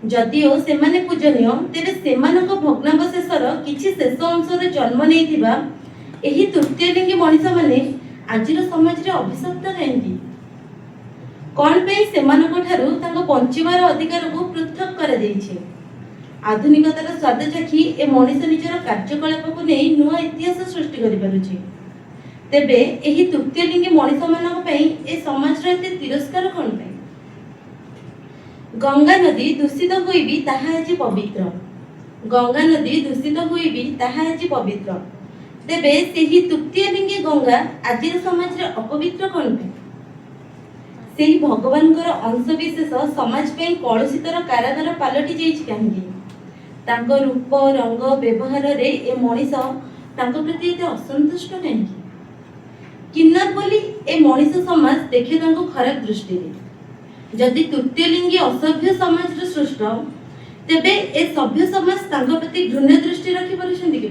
जदिओ सेमाने पूजनीय तेरे सेमानक भग्नावशेषर किछि शेष अंशर जन्म नेइथिबा एही तृतीय लिंगी मनीष माने आजिर समाज रे अभिशप्त काहेकि कौन पे सेमानक ठारू तांको बंचिबार अधिकार को पृथक करा जाइछे। आधुनिकतार स्वाद चाखी ए मनीष निजर कार्यकलाप को नहीं नुआ इतिहास सृष्टि करि पारुछि। तेबे एही तृतीय लिंगी मनीष मानक पई ए समाज रे एते तिरस्कार कोन पे? गंगा नदी दूषित हुई भी ताहा आज पवित्र। गंगा नदी दूषित हुई भी ताहा आज पवित्र। तेबे सेही तृतीय लिंगी गंगा आजिर समाज रे अपवित्र कोन पे? सेही भगवानकर अंश विशेष समाज पे कलुषितर कारागार पालटी जाइछि काहेकि? तांको रूप रंग व्यवहार रे ए मनीष तांको प्रति एते असंतुष्ट काहेकि? किन्नर बोली ए मनीष समाज देखे तांको खराब दृष्टि रे। जदि तृतीय लिंगी असभ्य समाज रे सृष्ट तेबे ए सभ्य समाज तांको प्रति घृण्य दृष्टि रखि पारुछन्ति कि?